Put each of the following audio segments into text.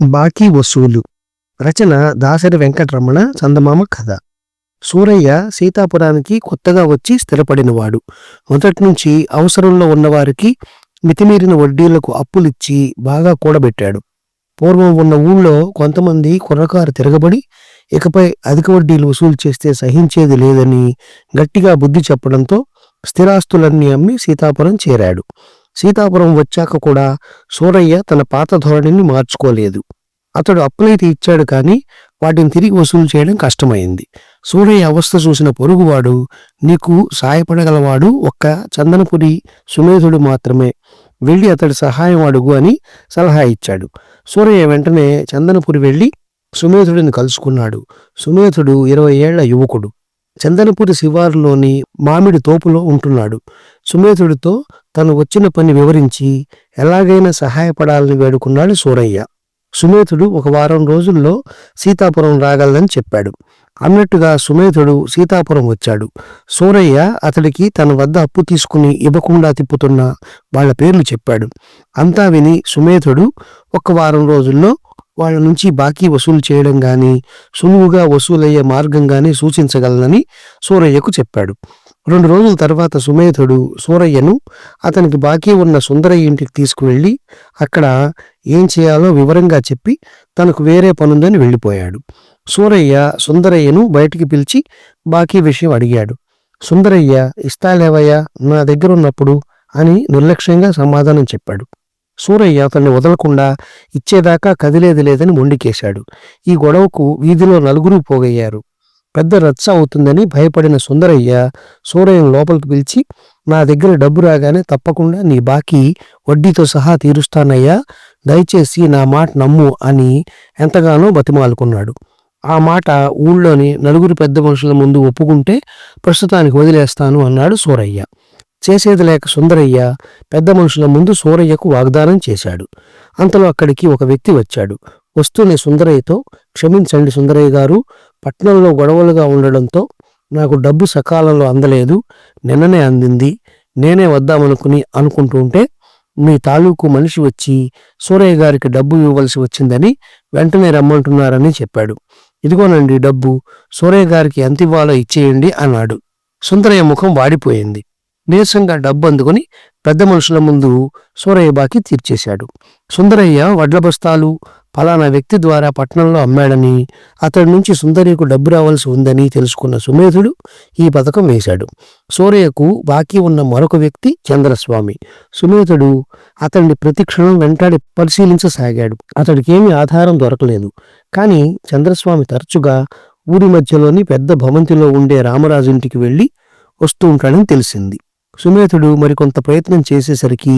బాకీ వసూలు. రచన దాసరి వెంకటరమణ. చందమామ కథ. సూరయ్య సీతాపురానికి కొత్తగా వచ్చి స్థిరపడినవాడు. మొదట్నుంచి అవసరంలో ఉన్నవారికి మితిమీరిన వడ్డీలకు అప్పులిచ్చి బాగా కూడబెట్టాడు. పూర్వం ఉన్న ఊళ్ళో కొంతమంది కుర్రకారు తిరగబడి ఇకపై అధిక వడ్డీలు వసూలు చేస్తే సహించేది లేదని గట్టిగా బుద్ధి చెప్పడంతో స్థిరాస్తులన్నీ అమ్మి సీతాపురం చేరాడు. సీతాపురం వచ్చాక కూడా సూరయ్య తన పాత ధోరణిని మార్చుకోలేదు. అతడు అప్పులైతే ఇచ్చాడు కానీ వాటిని తిరిగి వసూలు చేయడం కష్టమైంది. సూరయ్య అవస్థ చూసిన పొరుగువాడు, నీకు సాయపడగలవాడు ఒక్క చందనపురి సుమేధుడు మాత్రమే, వెళ్ళి అతడి సహాయం అడుగు అని సలహా ఇచ్చాడు. సూరయ్య వెంటనే చందనపురి వెళ్ళి సుమేధుడిని కలుసుకున్నాడు. సుమేధుడు 20 ఏళ్ల యువకుడు. చందనపురి శివారులోని మామిడి తోపులో ఉంటున్నాడు. సుమేధుడితో తను వచ్చిన పని వివరించి ఎలాగైనా సహాయపడాలని వేడుకున్నాడు సూరయ్య. సుమేధుడు ఒక వారం రోజుల్లో సీతాపురం రాగలని చెప్పాడు. అన్నట్టుగా సుమేధుడు సీతాపురం వచ్చాడు. సూరయ్య అతడికి తన వద్ద అప్పు తీసుకుని ఇవ్వకుండా తిప్పుతున్న వాళ్ల పేర్లు చెప్పాడు. అంతా విని సుమేధుడు ఒక వారం రోజుల్లో వాళ్ళ నుంచి బాకీ వసూలు చేయడం గాని సులువుగా వసూలయ్యే మార్గం గాని సూచించగలనని సూరయ్యకు చెప్పాడు. 2 రోజుల తర్వాత సుమేధుడు సూరయ్యను అతనికి బాకీ ఉన్న సుందరయ్య ఇంటికి తీసుకువెళ్ళి అక్కడ ఏం చేయాలో వివరంగా చెప్పి తనకు వేరే పనుందని వెళ్ళిపోయాడు. సూరయ్య సుందరయ్యను బయటికి పిలిచి బాకీ విషయం అడిగాడు. సుందరయ్య ఇస్తాలేవయ్యా నా దగ్గరున్నప్పుడు అని నిర్లక్ష్యంగా సమాధానం చెప్పాడు. సూరయ్య అతన్ని వదలకుండా ఇచ్చేదాకా కదిలేది లేదని మొండికేశాడు. ఈ గొడవకు వీధిలో నలుగురు పోగయ్యారు. పెద్ద రచ్చ అవుతుందని భయపడిన సుందరయ్య సూరయ్యను లోపలికి పిలిచి, నా దగ్గర డబ్బు రాగానే తప్పకుండా నీ బాకీ వడ్డీతో సహా తీరుస్తానయ్యా, దయచేసి నా మాట నమ్ము అని ఎంతగానో బతిమాలుకున్నాడు. ఆ మాట ఊళ్ళోని నలుగురు పెద్ద మనుషుల ముందు ఒప్పుకుంటే ప్రస్తుతానికి వదిలేస్తాను అన్నాడు సూరయ్య. చేసేది లేక సుందరయ్య పెద్ద మనుషుల ముందు సూరయ్యకు వాగ్దానం చేశాడు. అంతలో అక్కడికి ఒక వ్యక్తి వచ్చాడు. వస్తూనే సుందరయ్యతో, క్షమించండి సుందరయ్య గారు, పట్నంలో గొడవలుగా ఉండడంతో నాకు డబ్బు సకాలంలో అందలేదు, నిన్ననే అందింది, నేనే అనుకుంటుంటే మీ తాలూకు మనిషి వచ్చి సూరయ్య గారికి డబ్బు ఇవ్వవలసి వచ్చిందని వెంటనే రమ్మంటున్నారని చెప్పాడు. ఇదిగోనండి డబ్బు, సూరయ్య గారికి ఎంత ఇవ్వాలో ఇచ్చేయండి అన్నాడు. సుందరయ్య ముఖం వాడిపోయింది. నీరసంగా డబ్బు అందుకుని పెద్ద మనుషుల ముందు సూరయ్య బాకీ తీర్చేశాడు. సుందరయ్య వడ్ల బస్తాలు ఫలానా వ్యక్తి ద్వారా పట్టణంలో అమ్మాడని, అతడి నుంచి సుందరయ్యకు డబ్బు రావాల్సి ఉందని తెలుసుకున్న సుమేధుడు ఈ పథకం వేశాడు. సూరయ్యకు బాకీ ఉన్న మరొక వ్యక్తి చంద్రస్వామి. సుమేధుడు అతడిని ప్రతిక్షణం వెంటాడి పరిశీలించసాగాడు. అతడికేమీ ఆధారం దొరకలేదు. కానీ చంద్రస్వామి తరచుగా ఊరి మధ్యలోని పెద్ద భవంతిలో ఉండే రామరాజు ఇంటికి వెళ్ళి వస్తూ ఉంటాడని తెలిసింది. సుమేధుడు మరికొంత ప్రయత్నం చేసేసరికి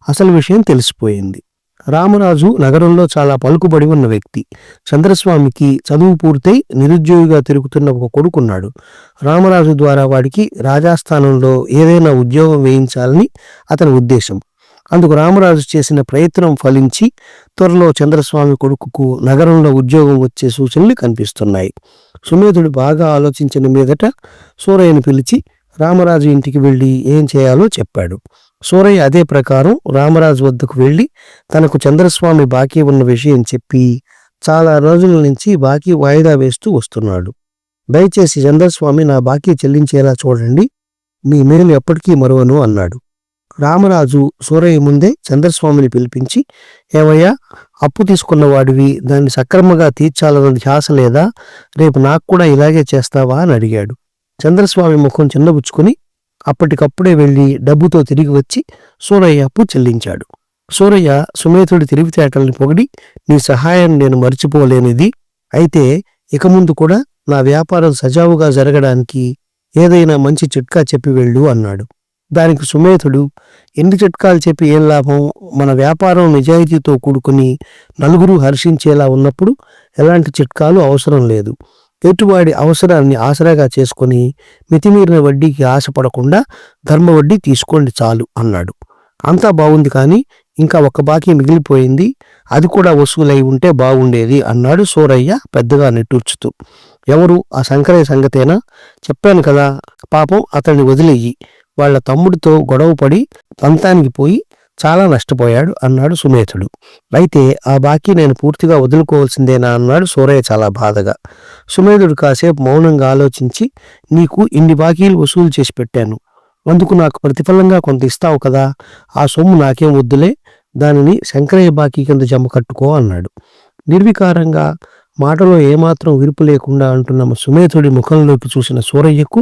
అసలు విషయం తెలిసిపోయింది. రామరాజు నగరంలో చాలా పలుకుబడి ఉన్న వ్యక్తి. చంద్రస్వామికి చదువు పూర్తయి నిరుద్యోగిగా తిరుగుతున్న ఒక కొడుకున్నాడు. రామరాజు ద్వారా వాడికి రాజాస్థానంలో ఏదైనా ఉద్యోగం వేయించాలని అతని ఉద్దేశం. అందుకు రామరాజు చేసిన ప్రయత్నం ఫలించి త్వరలో చంద్రస్వామి కొడుకుకు నగరంలో ఉద్యోగం వచ్చే సూచనలు కనిపిస్తున్నాయి. సుమేధుడు బాగా ఆలోచించిన మీదట సూరయ్యను పిలిచి రామరాజు ఇంటికి వెళ్ళి ఏం చేయాలో చెప్పాడు. సూరయ్య అదే ప్రకారం రామరాజు వద్దకు వెళ్ళి తనకు చంద్రస్వామి బాకీ ఉన్న విషయం చెప్పి చాలా రోజుల నుంచి బాకీ వాయిదా వేస్తూ వస్తున్నాడు. దయచేసి చంద్రస్వామి నా బాకీ చెల్లించేలా చూడండి, మీ మేలు ఎప్పటికీ మరువను అన్నాడు. రామరాజు సూరయ్య ముందే చంద్రస్వామిని పిలిపించి, ఏవయ్యా, అప్పు తీసుకున్న వాడివి, దాన్ని సక్రమంగా తీర్చాలన్న ధ్యాస లేదా, రేపు నాకు కూడా ఇలాగే చేస్తావా అని అడిగాడు. చంద్రస్వామి ముఖం చిన్నబుచ్చుకుని అప్పటికప్పుడే వెళ్ళి డబ్బుతో తిరిగి వచ్చి సూరయ్య అప్పు చెల్లించాడు. సూరయ్య సుమేధుడి తెలివితేటల్ని పొగిడి, నీ సహాయం నేను మర్చిపోలేనిది, అయితే ఇక ముందు కూడా నా వ్యాపారం సజావుగా జరగడానికి ఏదైనా మంచి చిట్కా చెప్పి వెళ్ళు అన్నాడు. దానికి సుమేధుడు, ఎన్ని చిట్కాలు చెప్పి ఏం లాభం, మన వ్యాపారం నిజాయితీతో కూడుకుని నలుగురు హర్షించేలా ఉన్నప్పుడు ఎలాంటి చిట్కాలు అవసరం లేదు. ఎటువాడి అవసరాన్ని ఆసరాగా చేసుకుని మితిమీరిన వడ్డీకి ఆశపడకుండా ధర్మ వడ్డీ తీసుకోండి చాలు అన్నాడు. అంతా బాగుంది, కానీ ఇంకా ఒక బాకీ మిగిలిపోయింది, అది కూడా వసూలై ఉంటే బాగుండేది అన్నాడు సూరయ్య పెద్దగా నిట్టూర్చుతూ. ఎవరు, ఆ శంకరయ్య సంగతేనా? చెప్పాను కదా, పాపం అతన్ని వదిలేయి, వాళ్ల తమ్ముడితో గొడవ పడి పంతానికి పోయి చాలా నష్టపోయాడు అన్నాడు సుమేధుడు. అయితే ఆ బాకీ నేను పూర్తిగా వదులుకోవాల్సిందేనా అన్నాడు సూరయ్య చాలా బాధగా. సుమేధుడు కాసేపు మౌనంగా ఆలోచించి, నీకు ఇన్ని బాకీలు వసూలు చేసి పెట్టాను, అందుకు నాకు ప్రతిఫలంగా కొంత ఇస్తావు కదా, ఆ సొమ్ము నాకేం వద్దులే, దానిని శంకరయ్య బాకీ కింద జమ కట్టుకో అన్నాడు. నిర్వికారంగా, మాటలో ఏమాత్రం విరుపు లేకుండా అంటున్న సుమేధుడి ముఖంలోకి చూసిన సూరయ్యకు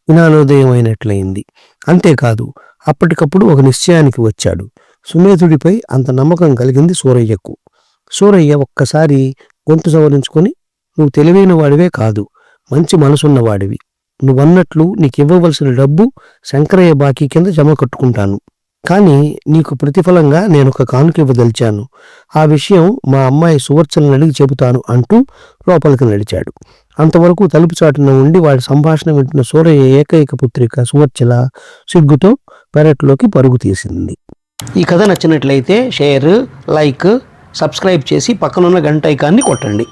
జ్ఞానోదయం అయినట్లయింది. అంతేకాదు, అప్పటికప్పుడు ఒక నిశ్చయానికి వచ్చాడు. సుమేధుడిపై అంత నమ్మకం కలిగింది సూరయ్యకు. సూరయ్య ఒక్కసారి గొంతు సవరించుకొని, నువ్వు తెలివైన వాడివే కాదు, మంచి మనసున్నవాడివి. నువ్వన్నట్లు నీకివ్వవలసిన డబ్బు శంకరయ్య బాకీ కింద జమ కట్టుకుంటాను. కానీ నీకు ప్రతిఫలంగా నేనొక కానుక ఇవ్వదలిచాను. ఆ విషయం మా అమ్మాయి సువర్చలను అడిగి చెబుతాను అంటూ లోపలికి నడిచాడు. అంతవరకు తలుపు చాటున ఉండి వాడి సంభాషణ వింటున్న సూరయ్య ఏకైక పుత్రిక సువర్చల సిగ్గుతో పెరట్లోకి పరుగు తీసింది. ఈ కథ నచ్చినట్లయితే షేర్, లైక్, సబ్స్క్రైబ్ చేసి పక్కనున్న గంట ఐకాన్ని కొట్టండి.